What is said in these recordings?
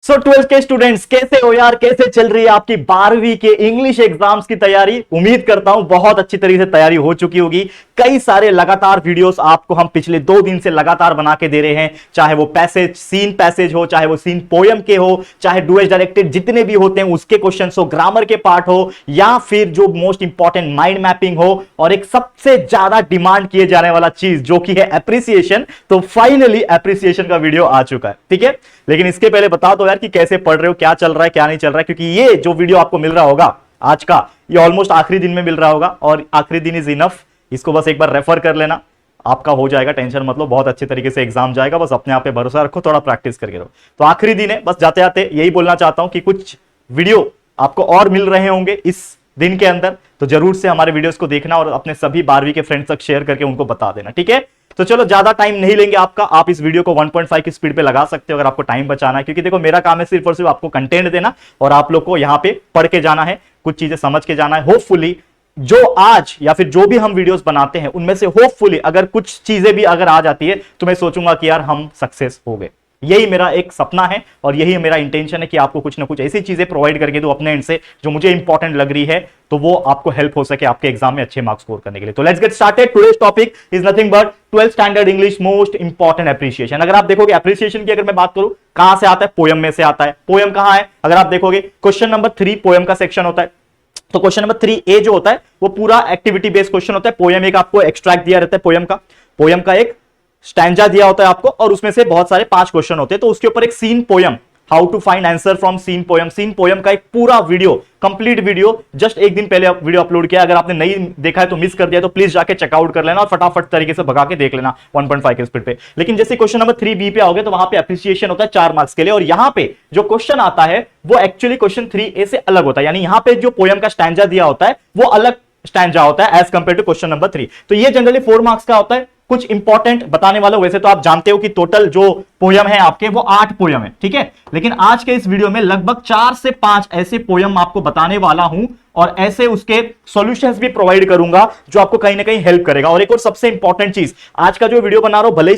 सो 12th के students कैसे हो यार, कैसे चल रही है आपकी 12वीं के इंग्लिश एग्जाम्स की तैयारी। उम्मीद करता हूं बहुत अच्छी तरीके से तैयारी हो चुकी होगी। कई सारे लगातार वीडियोस आपको हम पिछले 2 दिन से लगातार बना के दे रहे हैं, चाहे वो पैसेज सीन पैसेज हो, चाहे वो सीन पोयम के हो, चाहे डुएट डायरेक्टेड जितने भी होते हैं उसके क्वेश्चन हो, ग्रामर के पार्ट हो, या फिर जो मोस्ट इंपॉर्टेंट माइंड मैपिंग हो, और एक सबसे ज्यादा डिमांड किए जाने वाला चीज जो कि है एप्रिसिएशन। तो फाइनली एप्रिसिएशन का वीडियो आ चुका है, ठीक है। लेकिन इसके पहले बता दो यार कि कैसे पढ़ रहे हो, क्या चल रहा है क्या नहीं चल रहा है, क्योंकि ये जो वीडियो आपको मिल रहा होगा आज का, ये ऑलमोस्ट आखिरी दिन में मिल रहा होगा, और आखिरी दिन इज इनफ। इसको बस एक बार रेफर कर लेना, आपका हो जाएगा, टेंशन मत लो, बहुत अच्छे तरीके से एग्जाम जाएगा। बस अपने आप पे भरोसा रखो, थोड़ा प्रैक्टिस करके रहो। तो आखिरी दिन है, बस जाते जाते यही बोलना चाहता हूं कि कुछ वीडियो आपको और मिल रहे होंगे इस दिन के अंदर, तो जरूर से हमारे वीडियोस को देखना और अपने सभी 12वीं के फ्रेंड्स तक शेयर करके उनको बता देना, ठीक है। तो चलो ज्यादा टाइम नहीं लेंगे आपका, आप इस वीडियो को 1.5 की स्पीड पे लगा सकते हो अगर आपको टाइम बचाना है, क्योंकि देखो मेरा काम है सिर्फ और सिर्फ आपको कंटेंट देना और आप लोग को यहां पे पढ़ के जाना है, कुछ चीजें समझ के जाना है। होपफुली जो आज या फिर जो भी हम वीडियोस बनाते हैं उनमें से होपफुली अगर कुछ चीजें भी अगर आ जाती है तो मैं सोचूंगा कि यार हम सक्सेस हो गए। यही मेरा एक सपना है और यही मेरा इंटेंशन है कि आपको कुछ ना कुछ ऐसी चीजें प्रोवाइड करके दो अपने एंड से जो मुझे इंपॉर्टेंट लग रही है, तो वो आपको हेल्प हो सके आपके एग्जाम में अच्छे मार्क्स स्कोर करने के लिए। तो let's get started. Today's topic is nothing but 12th standard English most important appreciation. अगर आप देखोगे एप्रिसिएशन की अगर मैं बात करूं, कहां से आता है? पोयम में से आता है। पोयम कहां है? अगर आप देखोगे क्वेश्चन नंबर 3 पोयम का सेक्शन होता है। तो क्वेश्चन नंबर 3A जो होता है वो पूरा एक्टिविटी बेस्ड क्वेश्चन होता है। पोयम एक आपको एक्सट्रैक्ट दिया रहता है, पोयम का एक स्टैंजा दिया होता है आपको, और उसमें से बहुत सारे 5 क्वेश्चन होते हैं। तो उसके ऊपर एक seen poem, how to find answer from seen poem का एक पूरा वीडियो, कंप्लीट वीडियो जस्ट एक दिन पहले वीडियो अपलोड किया। अगर आपने नहीं देखा है तो मिस कर दिया तो प्लीज जाके चेकआउट कर लेना और फटाफट तरीके से भगा के देख लेना 1.5 के स्पीड पे। लेकिन जैसे क्वेश्चन नंबर 3B पे आओगे तो वहां पे एप्रिसिएशन होता है 4 मार्क्स के लिए, और यहां पे जो क्वेश्चन आता है वो एक्चुअली क्वेश्चन 3A से अलग होता है। यानी यहां पे जो पोयम का स्टैंजा दिया होता है वो अलग स्टैंजा होता है as compare to question number 3। तो ये जनरली 4 मार्क्स का होता है। कुछ इंपॉर्टेंट बताने वाला, वैसे तो आप जानते हो कि टोटल जो पोयम है आपके वो 8 पोयम है, ठीक है। लेकिन आज के इस वीडियो में लगभग 4 से 5 ऐसे पोयम आपको बताने वाला हूं और ऐसे उसके सॉल्यूशंस भी प्रोवाइड करूंगा जो आपको कहीं ना कहीं हेल्प करेगा। और एक और सबसे इंपॉर्टेंट चीज, आज का जो वीडियो बना रहा हूं भले ही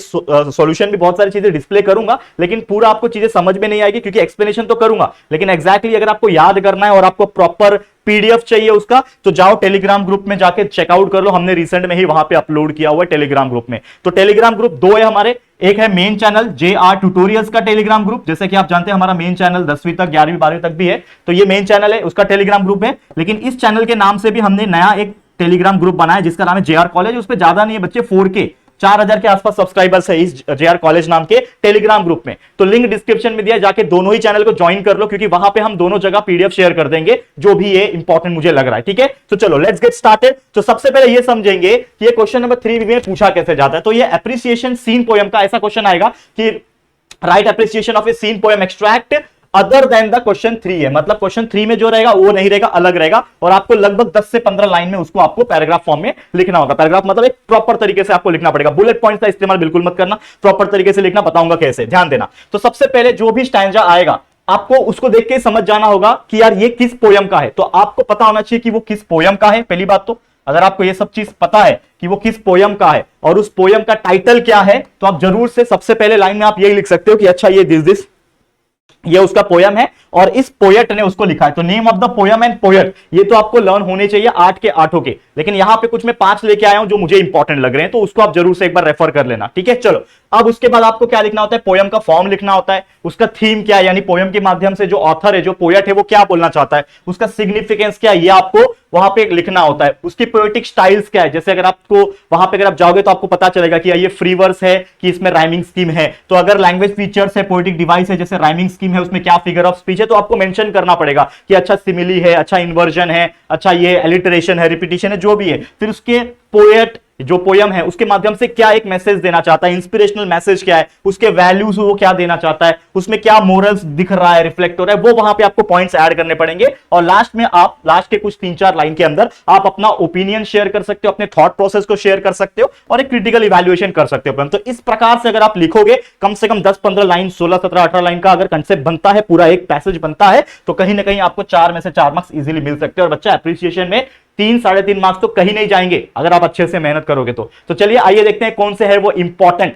सॉल्यूशन भी बहुत सारी चीजें डिस्प्ले करूंगा, लेकिन पूरा आपको चीजें समझ में नहीं आएगी क्योंकि एक्सप्लेनेशन तो करूंगा, लेकिन एग्जैक्टली अगर आपको याद करना है और आपको प्रॉपर पीडीएफ चाहिए उसका, तो जाओ टेलीग्राम ग्रुप में जाके चेकआउट कर लो। हमने रिसेंट में ही वहां पे अपलोड किया हुआ है टेलीग्राम ग्रुप में। तो टेलीग्राम ग्रुप 2 है हमारे, एक है मेन चैनल JR ट्यूटोरियल्स का टेलीग्राम ग्रुप, जैसे कि आप जानते हैं हमारा मेन चैनल 10वीं तक 11वीं 12वीं तक भी है, तो ये मेन चैनल है, उसका टेलीग्राम ग्रुप है। लेकिन इस चैनल के नाम से भी हमने नया एक टेलीग्राम ग्रुप बनाया जिसका नाम है JR कॉलेज। उस पर ज्यादा नहीं है बच्चे, 4K 4000 के आसपास सब्सक्राइबर्स है इस JR कॉलेज नाम के टेलीग्राम ग्रुप में। तो लिंक डिस्क्रिप्शन में दिया, जाके दोनों ही चैनल को ज्वाइन कर लो, क्योंकि वहां पे हम दोनों जगह पीडीएफ शेयर कर देंगे जो भी ये इंपॉर्टेंट मुझे लग रहा है, ठीक है। तो चलो लेट्स गेट स्टार्टेड। तो सबसे पहले ये समझेंगे कि ये क्वेश्चन नंबर 3 में पूछा कैसे जाता है। तो ये एप्रिसिएशन सीन पोयम का ऐसा क्वेश्चन आएगा कि write appreciation of a seen poem extract other than the question 3 है। मतलब क्वेश्चन 3 में जो रहेगा वो नहीं रहेगा, अलग रहेगा, और आपको लगभग 10 से 15 लाइन में उसको आपको पैराग्राफ फॉर्म में लिखना होगा। पैराग्राफ मतलब एक प्रॉपर तरीके से आपको लिखना पड़ेगा, बुलेट पॉइंट्स का इस्तेमाल बिल्कुल मत करना, प्रॉपर तरीके से लिखना, बताऊंगा कैसे, ध्यान देना। तो सबसे पहले जो भी स्टैंजा आएगा आपको उसको देख के समझ जाना होगा कि यार ये किस पोयम का है। तो आपको पता होना चाहिए कि वो किस पोयम का है। पहली बात तो अगर आपको ये सब चीज पता है कि वो किस पोयम का है और उस पोयम का टाइटल क्या है, तो आप जरूर से सबसे पहले लाइन में आप यही लिख सकते हो कि अच्छा ये दिस ये उसका पोयम है और इस पोएट ने उसको लिखा है। तो name of the poem and poet ये तो आपको लर्न होने चाहिए 8 के 8 के, लेकिन यहां पे कुछ मैं 5 लेके आया हूं जो मुझे इंपॉर्टेंट लग रहे हैं, तो उसको आप जरूर से एक बार रेफर कर लेना, ठीक है। चलो अब उसके बाद आपको क्या लिखना होता है? पोयम का फॉर्म लिखना होता है, उसका थीम क्या है, यानी पोयम के माध्यम से जो ऑथर है, जो पोएट है, वो क्या बोलना चाहता है, उसका सिग्निफिकेंस क्या है, ये आपको वहां पे लिखना होता है। उसकी पोएटिक स्टाइल्स क्या है, जैसे अगर आपको वहां पे अगर आप जाओगे तो आपको पता चलेगा कि ये फ्री वर्स है कि इसमें राइमिंग स्कीम है। तो अगर लैंग्वेज फीचर्स है, पोएटिक डिवाइस है, जैसे राइमिंग स्कीम है, उसमें क्या फिगर ऑफ स्पीच है, तो आपको मेंशन करना पड़ेगा कि अच्छा सिमिली है, अच्छा इन्वर्जन है, अच्छा ये एलिटरेशन है, रिपीटिशन है, जो भी है। फिर उसके पोएट जो पोयम है उसके माध्यम से क्या एक मैसेज देना चाहता है, इंस्पिरेशनल मैसेज क्या है, उसके वैल्यूज वो क्या देना चाहता है, उसमें क्या मोरल्स दिख रहा है, रिफ्लेक्ट हो रहा है, वो वहां पे आपको पॉइंट्स ऐड करने पड़ेंगे। और लास्ट में आप लास्ट के कुछ 3-4 लाइन के अंदर आप अपना ओपिनियन शेयर कर सकते हो, अपने थॉट प्रोसेस को शेयर कर सकते हो और एक क्रिटिकल इवैल्यूएशन कर सकते हो। तो इस प्रकार से अगर आप लिखोगे कम से कम 10-15 लाइन, 16, 17, 18 लाइन का अगर कंसेप्ट बनता है, पूरा एक पैसेज बनता है, तो कहीं ना कहीं आपको 4 में से 4 मार्क्स इजीली मिल सकते हैं। और बच्चा एप्रिसिएशन में 3-3.5 मार्क्स तो कहीं नहीं जाएंगे अगर आप अच्छे से मेहनत करोगे तो चलिए आइए देखते हैं कौन से है वो इंपॉर्टेंट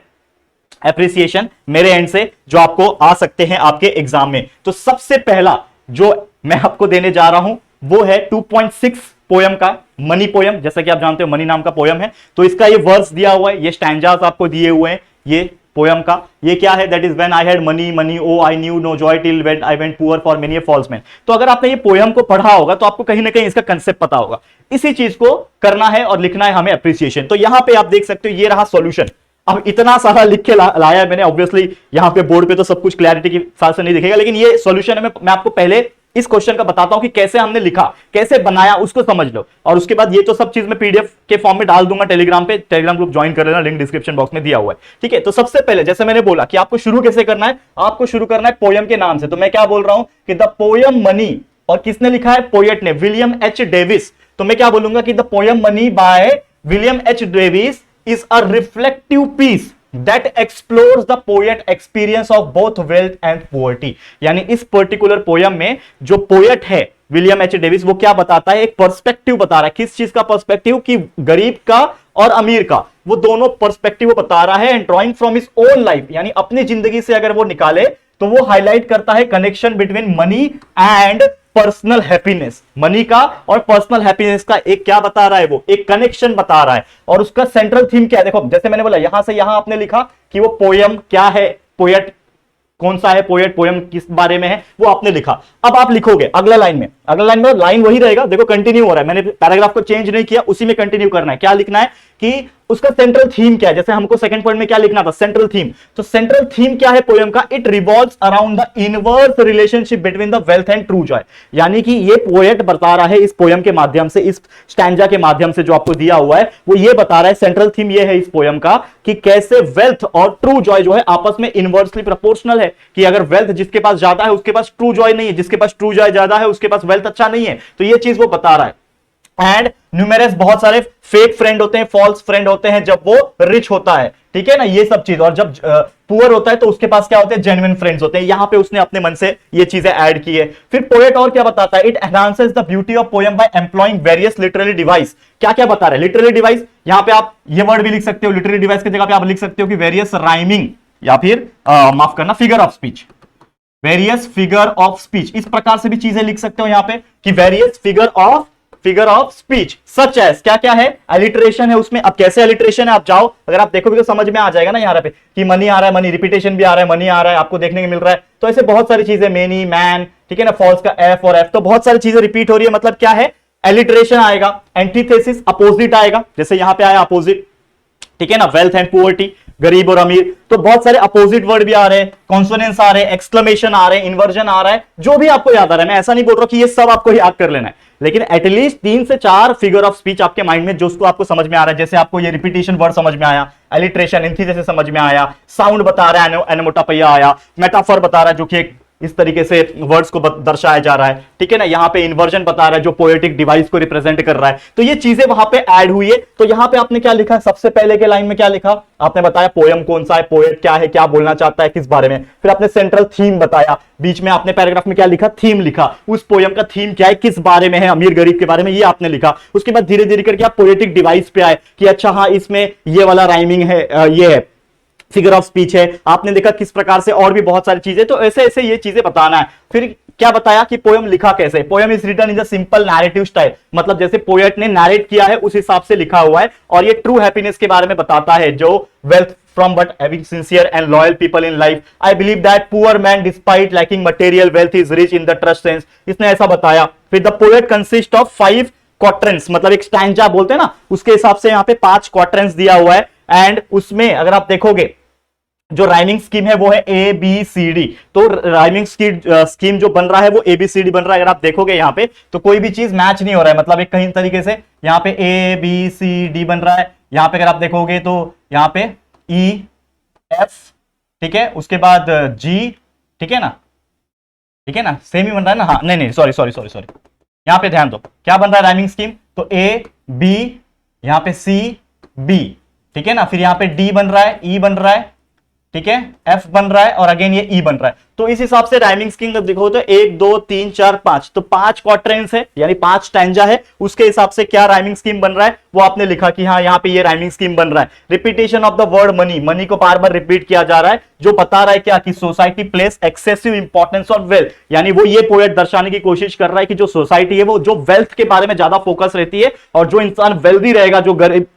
एप्रिसिएशन मेरे एंड से जो आपको आ सकते हैं आपके एग्जाम में। तो सबसे पहला जो मैं आपको देने जा रहा हूं वो है 2.6 पोयम का, मनी पोयम। जैसा कि आप जानते हो मनी नाम का पोयम है, तो इसका ये वर्स दिया हुआ है, ये स्टैंजास आपको दिए हुए हैं ये पोयम का। ये क्या है? That is when I had money money oh I knew no joy till when I went poor for many a false man. तो अगर आपने ये पोयम को पढ़ा होगा तो आपको कहीं ना कहीं इसका कंसेप्ट पता होगा। इसी चीज को करना है और लिखना है हमें एप्रिसिएशन। तो यहां पे आप देख सकते हो ये रहा सॉल्यूशन। अब इतना सारा लिख के लाया मैंने, ऑब्वियसली यहां पे बोर्ड पे तो सब कुछ क्लैरिटी के साथ से नहीं दिखेगा, लेकिन ये सॉल्यूशन है। मैं आपको पहले इस क्वेश्चन का बताता हूं कि कैसे हमने लिखा, कैसे बनाया, उसको समझ लो। और उसके बाद ये तो सब चीज मैं पीडीएफ के फॉर्म में डाल दूंगा टेलीग्राम पे, टेलीग्राम ग्रुप ज्वाइन कर लेना, लिंक डिस्क्रिप्शन बॉक्स में दिया हुआ है। ठीक है, तो सबसे पहले जैसे मैंने बोला कि आपको शुरू कैसे करना है, आपको शुरू करना है पोयम के नाम से। तो मैं क्या बोल रहा हूं कि द पोयम मनी, और किसने लिखा है? पोएट ने, विलियम एच डेविस। तो मैं क्या बोलूंगा कि the poem money by William H Davies is a reflective piece that explores the poet experience of both wealth and poverty। यानी इस पर्टिकुलर पोयम में जो पोएट है विलियम एच डेविस, वो क्या बताता है? एक पर्सपेक्टिव बता रहा है। किस चीज का पर्सपेक्टिव? कि गरीब का और अमीर का, वो दोनों पर्सपेक्टिव वो बता रहा है। And drawing from his own life, यानी अपनी जिंदगी से अगर वो निकाले तो वो हाईलाइट करता है connection between money and personal happiness. Money का और पर्सनल हैप्पीनेस का एक क्या बता रहा है? वो एक कनेक्शन बता रहा है। और उसका सेंट्रल थीम क्या है? देखो, जैसे मैंने बोला यहां से यहां आपने लिखा कि वो पोयम क्या है, पोएट कौन सा है, पोएट पोयम किस बारे में है, वो आपने लिखा। अब आप लिखोगे अगला लाइन में, अगला लाइन में लाइन वही रहेगा। देखो कंटिन्यू हो रहा है, मैंने पैराग्राफ को चेंज नहीं किया, उसी में कंटिन्यू करना है। क्या लिखना है कि उसका सेंट्रल थीम क्या है। जैसे हमको सेकंड पॉइंट में क्या लिखना था? Central theme. तो सेंट्रल थीम क्या है पोयम का? It revolves around the inverse relationship between the wealth and true Joy. यानी कि ये पोएट बता रहा है इस पोयम के माध्यम से, इस स्टैंजा के माध्यम से जो आपको दिया हुआ है, वो ये बता रहा है, सेंट्रल थीम ये है इस पोयम का कि कैसे वेल्थ और ट्रू जॉय जो है आपस में इनवर्सली प्रोपोर्शनल है। कि अगर वेल्थ जिसके पास ज्यादा है उसके पास ट्रू जॉय नहीं है, जिसके पास ट्रू जॉय ज्यादा है उसके पास वेल्थ अच्छा नहीं है। तो ये चीज वो बता रहा है। एंड न्यूमेरस, बहुत सारे फेक फ्रेंड होते हैं, फॉल्स फ्रेंड होते हैं जब वो रिच होता है। ठीक है ना, ये सब चीज। और जब पुअर होता है तो उसके पास क्या होते हैं? जेन्युइन फ्रेंड्स होते हैं। यहां पे उसने अपने मन से ये चीजें ऐड की है। फिर पोएट और क्या बताता है? It enhances the beauty of poem by employing various literary device. क्या क्या बता रहे हैं? लिटरेरी डिवाइस, यहां पे आप ये वर्ड भी लिख सकते हो, लिटरेरी डिवाइस की जगह पे आप लिख सकते हो कि वेरियस राइमिंग, या फिर माफ करना, figure of speech, various figure of speech. इस प्रकार से भी चीजें लिख सकते हो यहां पे कि various figure of speech such as, क्या क्या है? एलिटरेशन है उसमें। अब कैसे एलिटरेशन है आप जाओ, अगर आप देखोगे तो समझ में आ जाएगा ना यहाँ पे कि मनी आ रहा है, मनी रिपीटेशन भी आ रहा है, मनी आ रहा है, आपको देखने को मिल रहा है। तो ऐसे बहुत सारी चीजें, मेनी, मैन, ठीक है ना, फॉल्स का एफ और एफ, तो बहुत सारी चीजें रिपीट हो रही है। मतलब क्या है? एलिटरेशन आएगा। एंटीथेसिस, अपोजिट आएगा, जैसे यहां पे आया अपोजिट, ठीक है ना, वेल्थ एंड पुअर्टी, गरीब और अमीर। तो बहुत सारे अपोजिट वर्ड भी आ रहे हैं, कॉन्सोनेंट्स आ रहे हैं, एक्सक्लेमेशन आ रहे हैं, इन्वर्जन आ रहा है, जो भी आपको याद आ रहा है। मैं ऐसा नहीं बोल रहा कि ये सब आपको याद कर लेना है, लेकिन एटलीस्ट 3 से 4 फिगर ऑफ स्पीच आपके माइंड में जो उसको आपको समझ में आ रहा है। जैसे आपको ये रिपीटेशन वर्ड समझ में आया, एलिट्रेशन, एंटीथेसिस समझ में आया, साउंड बता रहा है, एनोमोटोपोइया आया, मेटाफर बता रहा है जो कि एक इस तरीके से वर्ड्स को दर्शाया जा रहा है। ठीक है ना, यहां पे इन्वर्जन बता रहा है जो पोएटिक डिवाइस को रिप्रेजेंट कर रहा है। तो ये चीजें वहां पे ऐड हुई है। तो यहां पे आपने क्या लिखा? सबसे पहले के लाइन में क्या लिखा? आपने बताया पोयम कौन सा है, पोएट क्या है, क्या बोलना चाहता है, किस बारे में। फिर आपने सेंट्रल थीम बताया, बीच में आपने पैराग्राफ में क्या लिखा? थीम लिखा। उस पोयम का थीम क्या है, किस बारे में है, अमीर गरीब के बारे में, ये आपने लिखा। उसके बाद धीरे धीरे करके आप पोएटिक डिवाइस पे आए कि अच्छा हाँ इसमें ये वाला राइमिंग है, ये है, फिगर ऑफ स्पीच है, आपने देखा किस प्रकार से, और भी बहुत सारी चीजें। तो ऐसे ऐसे ये चीजें बताना है। फिर क्या बताया कि पोयम लिखा कैसे? Poem is written in the simple narrative style, मतलब जैसे पोएट ने नैरेट किया है उस हिसाब से लिखा हुआ है। और ये ट्रू हैप्पीनेस के बारे में बताता है, जो wealth from but having sincere and loyal people in life. I believe that poor man despite lacking material wealth is rich in the trust sense. इसने ऐसा बताया। फिर the poet consists of 5 quatrains, मतलब एक स्टैंजा बोलते हैं ना, उसके हिसाब से यहाँ पे 5 quatrains दिया हुआ है। एंड उसमें अगर आप देखोगे जो राइमिंग स्कीम है वो है ए बी सी डी। तो राइमिंग स्कीम जो बन रहा है वो ए बी सी डी बन रहा है। अगर आप देखोगे यहाँ पे तो कोई भी चीज मैच नहीं हो रहा है, मतलब एक कहीं तरीके से यहाँ पे ए बी सी डी बन रहा है। यहाँ पे अगर आप देखोगे तो यहाँ पे ई एफ, ठीक है, उसके बाद जी, ठीक है ना, ठीक है ना, सेम ही बन रहा है ना। हाँ नहीं सॉरी, यहाँ पे ध्यान दो क्या बन रहा है राइमिंग स्कीम। तो ए बी, यहाँ पे सी बी, ठीक है ना, फिर यहाँ पे डी बन रहा है, ई बन रहा है, ठीक है, एफ बन रहा है और अगेन ये ई बन रहा है। तो इस हिसाब से राइमिंग स्कीम देखो तो 1 2 3 4 5, तो 5 क्वाड्रेंट्स है यानी 5 स्टैंजा है, उसके हिसाब से क्या राइमिंग स्कीम बन रहा है वो आपने लिखा कि हाँ यहाँ पे ये राइमिंग स्कीम बन रहा है। Repetition of the word money, money को बार बार रिपीट किया जा रहा है, जो बता रहा है क्या कि society place excessive importance of wealth, यानी वो ये पोएट दर्शाने की कोशिश कर रहा है कि जो सोसाइटी है वो जो वेल्थ के बारे में ज्यादा फोकस रहती है, और जो इंसान वेल्दी रहेगा, जो गरीब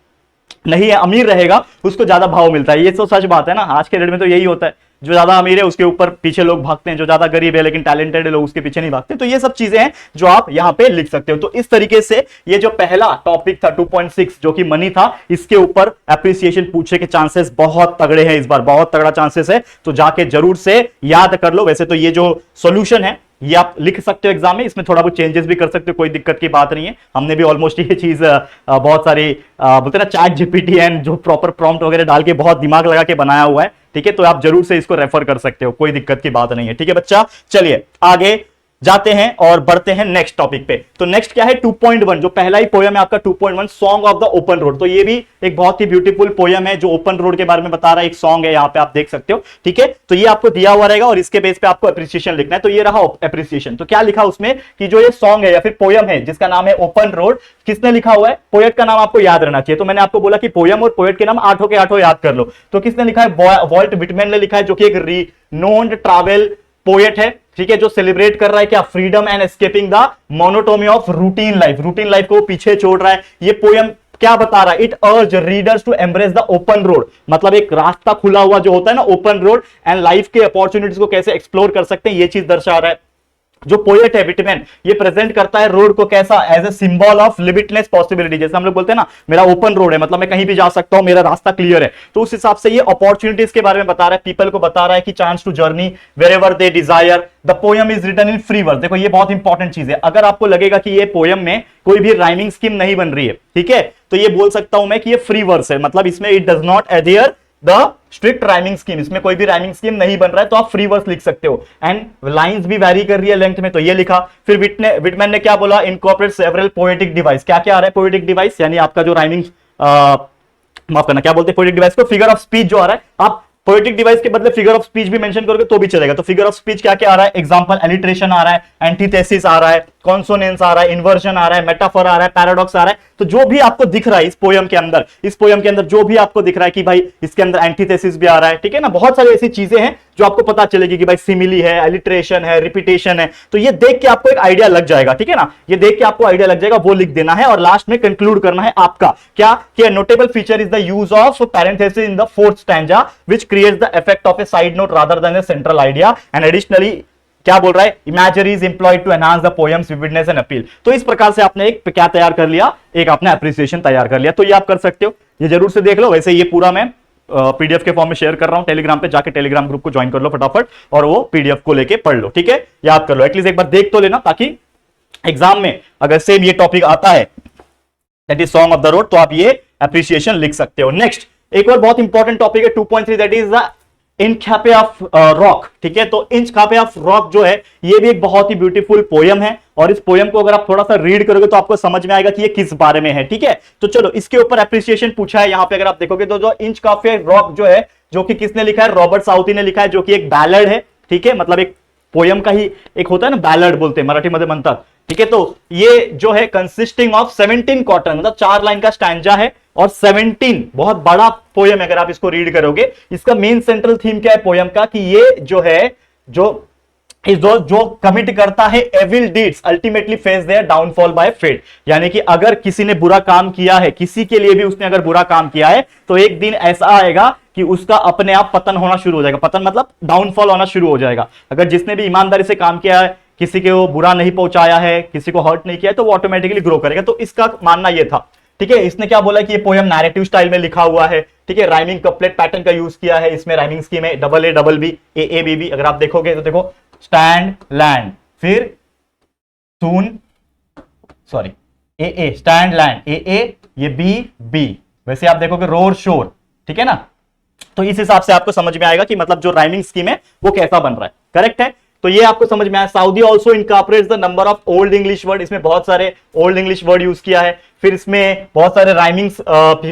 नहीं है अमीर रहेगा, उसको ज्यादा भाव मिलता है। ये तो सच बात है ना, आज के डेट में तो यही होता है, जो ज्यादा अमीर है उसके ऊपर पीछे लोग भागते हैं, जो ज्यादा गरीब है लेकिन टैलेंटेड है लोग उसके पीछे नहीं भागते। तो ये सब चीजें हैं जो आप यहां पे लिख सकते हो। तो इस तरीके से ये जो पहला टॉपिक था 2.6 जो कि मनी था, इसके ऊपर एप्रिसिएशन पूछने के चांसेस बहुत तगड़े हैं, इस बार बहुत तगड़ा चांसेस है, तो जाके जरूर से याद कर लो। वैसे तो ये जो सॉल्यूशन है ये आप लिख सकते हो एग्जाम में, इसमें थोड़ा बहुत चेंजेस भी कर सकते हो, कोई दिक्कत की बात नहीं है। हमने भी ऑलमोस्ट ये चीज बहुत सारी बोलते ना चैट जीपीटी एंड जो प्रॉपर प्रॉम्प्ट वगैरह डाल के बहुत दिमाग लगा के बनाया हुआ है, ठीक है। तो आप जरूर से इसको रेफर कर सकते हो, कोई दिक्कत की बात नहीं है, ठीक है बच्चा। चलिए आगे जाते हैं और बढ़ते हैं नेक्स्ट टॉपिक पे। तो नेक्स्ट क्या है 2.1, जो पहला ही पोयम है आपका 2.1, song of the open road. तो ये भी एक बहुत ही ब्यूटीफुल पोयम है जो ओपन रोड के बारे में बता रहा है, एक सॉन्ग है, यहाँ पे आप देख सकते हो, ठीक है। तो ये आपको दिया हुआ रहेगा और इसके बेस पे आपको एप्रिसिएशन लिखना है। तो ये रहा एप्रिसिएशन। तो क्या लिखा उसमें कि जो ये सॉन्ग है या फिर पोयम है जिसका नाम है ओपन रोड, किसने लिखा हुआ है, पोएट का नाम आपको याद रहना चाहिए। तो मैंने आपको बोला कि पोयम और पोएट के नाम आठों के आठों याद कर लो। तो किसने लिखा है, वॉल्ट विटमैन ने लिखा है, जो कि एक रिनोन्ड ट्रैवल पोएट है, ठीक है, जो सेलिब्रेट कर रहा है क्या, freedom and escaping the monotony of routine life, routine life को पीछे छोड़ रहा है। ये पोयम क्या बता रहा है, it urge readers to embrace the open road, मतलब एक रास्ता खुला हुआ जो होता है ना ओपन रोड, एंड लाइफ के अपॉर्चुनिटीज को कैसे एक्सप्लोर कर सकते हैं, ये चीज दर्शा रहा है। जो पोएट है विटमैन, ये प्रेजेंट करता है रोड को कैसा, as a symbol of limitless possibility. जैसे हम लोग बोलते हैं ना मेरा ओपन रोड है, मतलब मैं कहीं भी जा सकता हूं, मेरा रास्ता क्लियर है। तो उस हिसाब से ये अपॉर्चुनिटीज के बारे में बता रहा है, पीपल को बता रहा है कि chance to journey wherever they desire. The poem is written in free verse. देखो ये बहुत इंपॉर्टेंट चीज है, अगर आपको लगेगा कि ये पोयम में कोई भी राइमिंग स्कीम नहीं बन रही है, ठीक है, तो ये बोल सकता हूं मैं कि ये फ्री वर्स है, मतलब इसमें it does not adhere the strict rhyming scheme, इसमें कोई भी राइमिंग स्कीम नहीं बन रहा है, तो आप फ्री वर्स लिख सकते हो। एंड लाइंस भी वैरी कर रही है लेंथ में, तो ये लिखा। फिर विटमैन ने क्या बोला, इनकॉर्पोरेट सेवरल पोएटिक डिवाइस। क्या क्या आ रहा है पोएटिक डिवाइस, यानी आपका जो राइमिंग माफ करना क्या बोलते हैं पोएटिक डिवाइस को, फिगर ऑफ स्पीच जो आ रहा है, आप पोएटिक डिवाइस के बदले फिगर ऑफ स्पीच भी मेंशन करोगे तो भी चलेगा। तो फिगर ऑफ स्पीच क्या क्या आ रहा है, एग्जांपल एलिट्रेशन आ रहा है, एंटीथेसिस आ रहा है, कॉन्सोनेंस आ रहा है, इन्वर्जन आ रहा है, मेटाफर आ रहा है, पैराडॉक्स आ रहा है। तो जो भी आपको दिख रहा है इस पोयम के अंदर, इस पोयम के अंदर जो भी आपको दिख रहा है कि भाई इसके अंदर एंटीथेसिस भी आ रहा है, ठीक है ना, बहुत सारी ऐसी चीजें हैं जो आपको पता चलेगी कि भाई सिमिली है, एलिट्रेशन है, रिपीटेशन है। तो ये देख के आपको एक आइडिया लग जाएगा, ठीक है ना, ये देख के आपको आइडिया लग जाएगा, वो लिख देना है और लास्ट में कंक्लूड करना है आपका क्या कि notable feature is the use of parenthesis in the fourth stanza which creates the effect of a side note rather than a central idea, and additionally क्या बोल रहा है, imagery is employed to enhance the poem's vividness and appeal. तो इस प्रकार से आपने एक क्या तैयार कर लिया, एक आपने एप्रिसिएशन तैयार कर लिया। तो ये आप कर सकते हो, ये जरूर से देख लो। वैसे ये पूरा मैं पीडीएफ के फॉर्म में शेयर कर रहा हूं टेलीग्राम पे, जाके टेलीग्राम ग्रुप को ज्वाइन कर लो फटाफट और वो पीडीएफ को लेके पढ़ लो, ठीक है, याद कर लो, एटलीस्ट एक बार देख तो लेना, ताकि एग्जाम में अगर सेम ये टॉपिक आता है that is song of the road, तो आप ये एप्रिसिएशन लिख सकते हो। नेक्स्ट एक और बहुत इंपॉर्टेंट टॉपिक है 2.3 that is the Inchcape of Rock, ठीक है। तो इंचकापे ऑफ रॉक जो है ये भी एक बहुत ही ब्यूटीफुल पोयम है, और इस पोयम को अगर आप थोड़ा सा रीड करोगे तो आपको समझ में आएगा कि ये किस बारे में है, ठीक है। तो चलो इसके ऊपर एप्रिसिएशन पूछा है यहाँ पे, अगर आप देखोगे तो जो इंचकापे रॉक जो है, जो कि किसने लिखा है, रॉबर्ट साउथी ने लिखा है, जो कि एक बैलड है, ठीक है, मतलब एक पोयम का ही एक होता है ना बैलड बोलते हैं मराठी मध्ये म्हणतात, ठीक है। तो ये जो है कंसिस्टिंग ऑफ 17 क्वार्टर, मतलब 4 लाइन का स्टैंजा है और 17 बहुत बड़ा पोयम है। अगर आप इसको रीड करोगे, इसका मेन सेंट्रल थीम क्या है पोयम का कि ये जो है जो कमिट करता है evil deeds ultimately face their downfall by fate, यानी कि अगर किसी ने बुरा काम किया है, किसी के लिए भी उसने अगर बुरा काम किया है, तो एक दिन ऐसा आएगा कि उसका अपने आप पतन होना शुरू हो जाएगा। पतन मतलब डाउनफॉल होना शुरू हो जाएगा। अगर जिसने भी ईमानदारी से काम किया है, किसी के वो बुरा नहीं पहुंचाया है, किसी को हर्ट नहीं किया है, तो वो ऑटोमेटिकली ग्रो करेगा। तो इसका मानना ये था, ठीक है। इसने क्या बोला कि ये पोयम नैरेटिव स्टाइल में लिखा हुआ है, ठीक है, राइमिंग कपलेट पैटर्न का यूज किया है इसमें, राइमिंग स्कीम है double A double B A A B B. अगर आप देखोगे तो देखो स्टैंड लैंड, फिर soon sorry A A stand land A A, ये बी बी, वैसे आप देखोगे रोर शोर, ठीक है ना। तो इस हिसाब से आपको समझ में आएगा कि मतलब जो राइमिंग स्कीम है वो कैसा बन रहा है, करेक्ट है, तो ये आपको समझ में आया। Saudi also incorporates the number of old English word, इसमें बहुत सारे ओल्ड इंग्लिश वर्ड यूज किया है। फिर इसमें बहुत सारे राइमिंग्स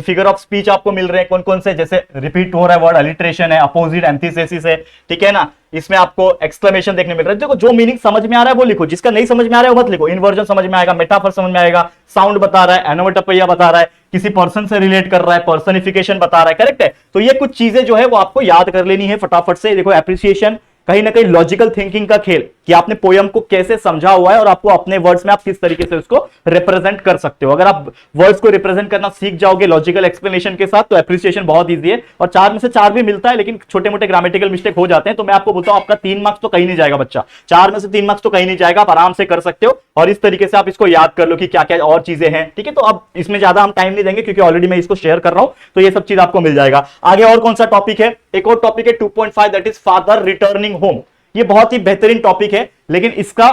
फिगर ऑफ स्पीच आपको मिल रहे हैं, कौन कौन से, जैसे रिपीट हो रहा है वर्ड, अलिट्रेशन है, अपोजिट, एंटीथेसिस है, ठीक है ना। इसमें आपको एक्सक्लेमेशन देखने मिल रहा है। देखो जो मीनिंग समझ में आ रहा है वो लिखो, जिसका नहीं समझ में आ रहा है वो मत लिखो। इन्वर्जन समझ में आएगा, मेटाफर समझ में आएगा, साउंड बता रहा है, एनोमेटोपोइया बता रहा है, किसी पर्सन से रिलेट कर रहा है, पर्सनिफिकेशन बता रहा है, करेक्ट है। तो ये कुछ चीजें जो है वो आपको याद कर लेनी है फटाफट से। देखो एप्रिसिएशन कहीं ना कहीं लॉजिकल थिंकिंग का खेल, कि आपने पोयम को कैसे समझा हुआ है और आपको अपने वर्ड्स में आप किस तरीके से उसको रिप्रेजेंट कर सकते हो। अगर आप वर्ड्स को रिप्रेजेंट करना सीख जाओगे लॉजिकल एक्सप्लेनेशन के साथ तो एप्रिसिएशन बहुत ईजी है। और 4 में से 4 भी मिलता है, लेकिन छोटे मोटे ग्रामेटिकल मिस्टेक हो जाते हैं। तो मैं आपको बोलता हूं आपका 3 मार्क्स तो कहीं नहीं जाएगा बच्चा, 4 में से 3 मार्क्स तो कहीं नहीं जाएगा, आप आराम से कर सकते हो। और इस तरीके से आप इसको याद कर लो कि क्या क्या और चीजें हैं, ठीक है। तो अब इसमें ज्यादा हम टाइम नहीं देंगे क्योंकि ऑलरेडी मैं इसको शेयर कर रहा हूं, तो ये सब चीज आपको मिल जाएगा। आगे और कौन सा टॉपिक है, एक और टॉपिक है 2.5, that is father returning home. ये बहुत ही बेहतरीन टॉपिक है, लेकिन इसका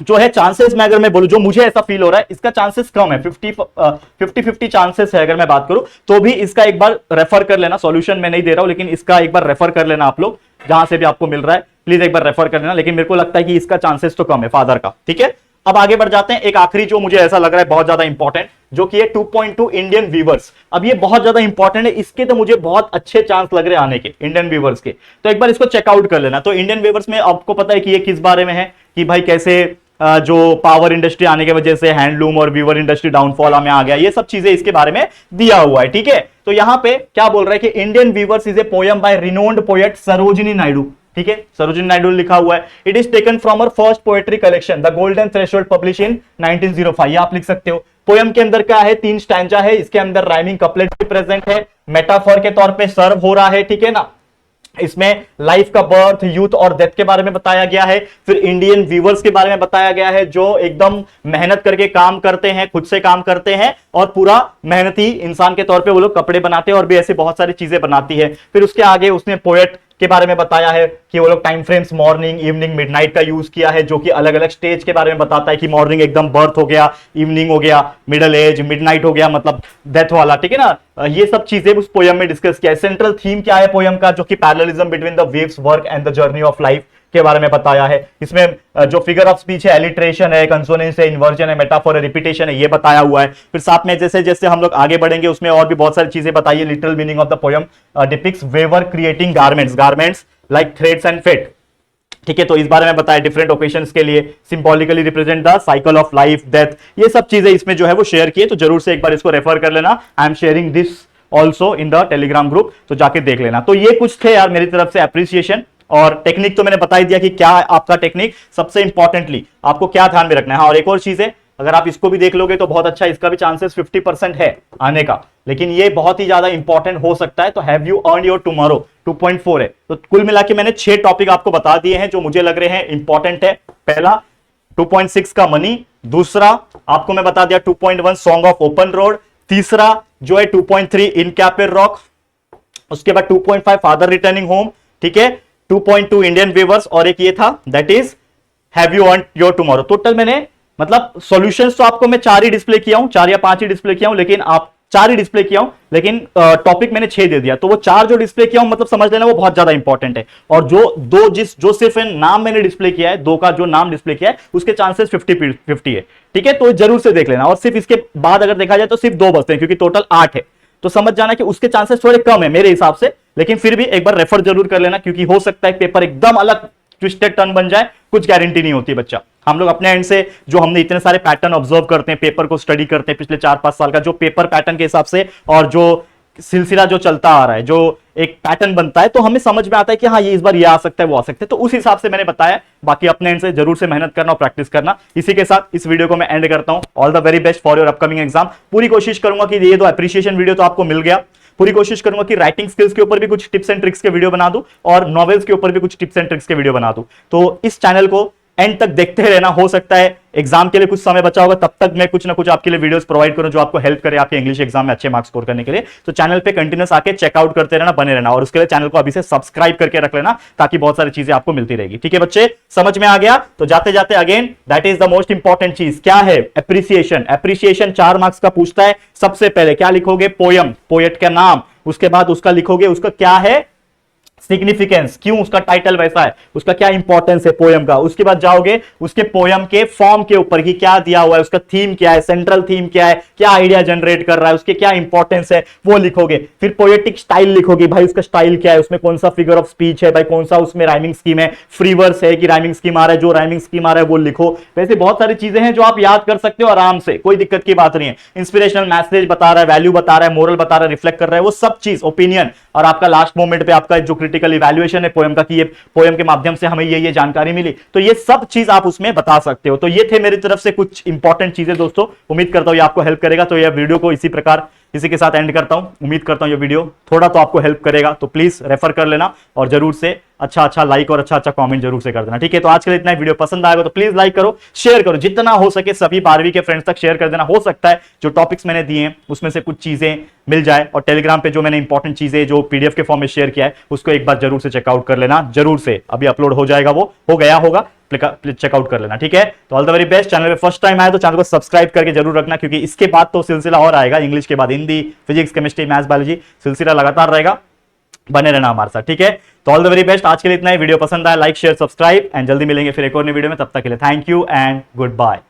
जो है चांसेस में अगर मैं बोलूं, जो मुझे ऐसा फील हो रहा है, इसका चांसेस कम है, 50-50 चांसेस है। अगर मैं बात करूं तो भी इसका एक बार रेफर कर लेना, सॉल्यूशन मैं नहीं दे रहा हूं, लेकिन इसका एक बार रेफर कर लेना आप लोग, जहां से भी आपको मिल रहा है प्लीज एक बार रेफर कर लेना। लेकिन मेरे को लगता है कि इसका चांसेस तो कम है फादर का, ठीक है। अब आगे बढ़ जाते हैं, एक आखिरी जो मुझे ऐसा लग रहा है बहुत ज्यादा इंपॉर्टेंट, जो कि है 2.2 इंडियन व्यूवर्स। अब ये बहुत ज्यादा इंपॉर्टेंट है, इसके तो मुझे बहुत अच्छे चांस लग रहे हैं आने के, इंडियन व्यूवर्स के। तो एक बार इसको चेकआउट कर लेना। तो इंडियन व्यूवर्स में आपको पता है कि ये किस बारे में है, कि भाई कैसे जो पावर इंडस्ट्री आने की वजह से हैंडलूम और वीवर इंडस्ट्री डाउनफॉल में आ गया, ये सब चीजें इसके बारे में दिया हुआ है, ठीक है। तो यहां पे क्या बोल रहा है कि Indian weavers is a poem by renowned poet Sarojini Naidu, ठीक है, सरोजिनी नायडू लिखा हुआ है। It is taken from our first poetry collection the golden threshold publish in 1905, आप लिख सकते हो। पोयम के अंदर क्या है, 3 स्टैंजा है, इसके अंदर राइमिंग कपलेट भी प्रेजेंट है, मेटाफर के तौर पे सर्व हो रहा है, ठीक है ना। इसमें लाइफ का बर्थ, यूथ और डेथ के बारे में बताया गया है। फिर इंडियन व्यूवर्स के बारे में बताया गया है, जो एकदम मेहनत करके काम करते हैं, खुद से काम करते हैं और पूरा मेहनती इंसान के तौर पे वो लोग कपड़े बनाते हैं और भी ऐसी बहुत सारी चीजें बनाती है। फिर उसके आगे उसने पोएट के बारे में बताया है कि वो लोग time frames morning, evening, midnight का यूज किया है, जो कि अलग अलग स्टेज के बारे में बताता है कि मॉर्निंग एकदम बर्थ हो गया, इवनिंग हो गया, मिडल एज, मिडनाइट हो गया मतलब डेथ वाला, ठीक है ना। ये सब चीजें उस पोयम में डिस्कस किया है। सेंट्रल थीम क्या है पोयम का, जो कि parallelism between the waves work and the journey of life के बारे में बताया है। इसमें जो फिगर ऑफ स्पीच है, एलिट्रेशन है, कंसोनेंस है, इन्वर्जन है, मेटाफोर है, रिपीटेशन है, ये बताया हुआ है। फिर साथ में जैसे जैसे हम लोग आगे बढ़ेंगे उसमें और भी बहुत सारी चीजें बताई है। Literal meaning of the poem depicts weaver creating garments like threads and fate, ठीक है। तो इस बारे में बताया डिफरेंट ओकेशंस के लिए symbolically represent the cycle of life, death, ये सब चीजें इसमें जो है वो शेयर किए। तो जरूर से एक बार इसको रेफर कर लेना। I am sharing this also in the Telegram group, तो जाके देख लेना। तो ये कुछ थे यार मेरी तरफ से एप्रिसिएशन और टेक्निक। तो मैंने बता ही दिया कि क्या आपका टेक्निक, सबसे इंपॉर्टेंटली आपको क्या ध्यान में रखना है। हाँ, और एक और चीज है, अगर आप इसको भी देख लोगे तो बहुत अच्छा, इसका भी चांसेस 50% है आने का, लेकिन ये बहुत ही ज्यादा इंपॉर्टेंट हो सकता है। तो have you earn your tomorrow 2.4 है। तो कुल मिला के मैंने 6 टॉपिक आपको बता दिए हैं जो मुझे लग रहे हैं इंपॉर्टेंट है। पहला 2.6 का मनी, दूसरा आपको मैं बता दिया 2.1 सॉन्ग ऑफ ओपन रोड, तीसरा जो है 2.3 इन कैपेर रॉक, उसके बाद 2.5 फादर रिटर्निंग होम, ठीक है, 2.2 इंडियन व्यूवर्स, और एक ये था that is have you earn your tomorrow. Total मैंने मतलब सॉल्यूशंस तो आपको मैं 4 ही डिस्प्ले किया हूं, 4 या 5 ही डिस्प्ले किया हूं, लेकिन आप 4 ही डिस्प्ले किया हूं, लेकिन टॉपिक मैंने 6 दे दिया। तो वो 4 जो डिस्प्ले किया हूं मतलब समझ लेना वो बहुत ज्यादा इंपॉर्टेंट है। और जो सिर्फ नाम मैंने डिस्प्ले किया है, 2 का जो नाम डिस्प्ले किया है उसके चांसेस 50-50 है, ठीक है। तो जरूर से देख लेना। और सिर्फ इसके बाद अगर देखा जाए तो सिर्फ 2 बचते हैं क्योंकि टोटल 8 है। तो समझ जाना कि उसके चांसेस थोड़े कम है मेरे हिसाब से, लेकिन फिर भी एक बार रेफर जरूर कर लेना क्योंकि हो सकता है पेपर एकदम अलग ट्विस्टेड टर्न बन जाए, कुछ गारंटी नहीं होती बच्चा। हम लोग अपने एंड से जो हमने इतने सारे पैटर्न ऑब्जर्व करते हैं, पेपर को स्टडी करते हैं पिछले 4-5 साल का, जो पेपर पैटर्न के हिसाब से और जो सिलसिला जो चलता आ रहा है, जो एक पैटर्न बनता है, तो हमें समझ में आता है कि हाँ ये इस बार ये आ सकता है, वो आ सकता है। तो उस हिसाब से मैंने बताया। बाकी अपने एंड से जरूर से मेहनत करना और प्रैक्टिस करना। इसी के साथ इस वीडियो को मैं एंड करता हूं। All the very best for your upcoming exam. पूरी कोशिश करूंगा कि ये तो एप्रिसिएशन वीडियो तो आपको मिल गया, पूरी कोशिश करूंगा कि राइटिंग स्किल्स के ऊपर भी कुछ टिप्स एंड ट्रिक्स के वीडियो बना दूं और नॉवेल्स के ऊपर भी कुछ टिप्स एंड ट्रिक्स के वीडियो बना दूं। तो इस चैनल को एंड तक देखते रहना। हो सकता है एग्जाम के लिए कुछ समय बचा होगा, तब तक मैं कुछ ना कुछ आपके लिए वीडियोस प्रोवाइड करूं जो आपको हेल्प करे आपके इंग्लिश एग्जाम में अच्छे मार्क्स स्कोर करने के लिए। तो चैनल पे कंटिन्यूस आके चेकआउट करते रहना, बने रहना, और उसके लिए चैनल को अभी से सब्सक्राइब करके रख लेना ताकि बहुत सारी चीजें आपको मिलती रहेगी। ठीक है बच्चे, समझ में आ गया? तो जाते जाते again that is the most important चीज क्या है? एप्रिसिएशन। एप्रिसिएशन 4 मार्क्स का पूछता है। सबसे पहले क्या लिखोगे? पोयम, पोएट का नाम, उसके बाद उसका लिखोगे उसका क्या है सिग्निफिकेंस, क्यों उसका टाइटल वैसा है, उसका क्या इंपॉर्टेंस है पोयम का। उसके बाद जाओगे उसके पोयम के फॉर्म के ऊपर कि क्या दिया हुआ है, उसका थीम क्या है, सेंट्रल थीम क्या है, क्या आइडिया जनरेट कर रहा है, उसके क्या इंपॉर्टेंस है वो लिखोगे। फिर पोएटिक स्टाइल लिखोगे, भाई उसका स्टाइल क्या है, उसमें कौन सा फिगर ऑफ स्पीच है, भाई कौन सा उसमें राइमिंग स्कीम है, फ्री वर्स है कि राइमिंग स्कीम आ रहा है, जो राइमिंग स्कीम आ रहा है वो लिखो। वैसे बहुत सारी चीजें हैं जो आप याद कर सकते हो आराम से, कोई दिक्कत की बात नहीं है। इंस्पिरेशनल मैसेज बता रहा है, वैल्यू बता रहा है, मोरल बता रहा है, रिफ्लेक्ट कर रहा है, वो सब चीज ओपिनियन, और आपका लास्ट मोमेंट पे आपका जो क्रिटिकल इवैल्यूएशन है पोएम का कि ये पोएम के माध्यम से हमें ये जानकारी मिली, तो ये सब चीज आप उसमें बता सकते हो। तो ये थे मेरी तरफ से कुछ इंपॉर्टेंट चीजें दोस्तों, उम्मीद करता हूं ये आपको हेल्प करेगा। तो ये वीडियो को इसी प्रकार इसी के साथ एंड करता हूं। उम्मीद करता हूं ये वीडियो थोड़ा तो आपको हेल्प करेगा, तो प्लीज रेफर कर लेना और जरूर से अच्छा लाइक और अच्छा कमेंट जरूर से कर देना, ठीक है। तो आज के लिए इतना, वीडियो पसंद आएगा तो प्लीज लाइक करो, शेयर करो, जितना हो सके सभी 12वीं के फ्रेंड्स तक शेयर कर देना। हो सकता है जो टॉपिक्स मैंने दिए हैं उसमें से कुछ चीजें मिल जाए, और टेलीग्राम पे जो मैंने इंपॉर्टेंट चीजें जो पीडीएफ के फॉर्म में शेयर किया है उसको एक बार जरूर से चेकआउट कर लेना, जरूर से। अभी अपलोड हो जाएगा, वो हो गया होगा, चेकआउट कर लेना, ठीक है। तो all the very best. Channel पे फर्स्ट टाइम आया तो चैनल को सब्सक्राइब करके जरूर रखना, क्योंकि इसके बाद तो सिलसिला और आएगा, इंग्लिश के बाद Hindi, physics, chemistry, maths, biology, सिलसिला लगातार रहेगा, बने रहना हमारे साथ, ठीक है। तो ऑल द वेरी बेस्ट। आज के लिए इतना ही। वीडियो पसंद आया लाइक शेयर सब्सक्राइब, एंड जल्दी मिलेंगे फिर एक और नई वीडियो में। तब तक के लिए thank you and good bye.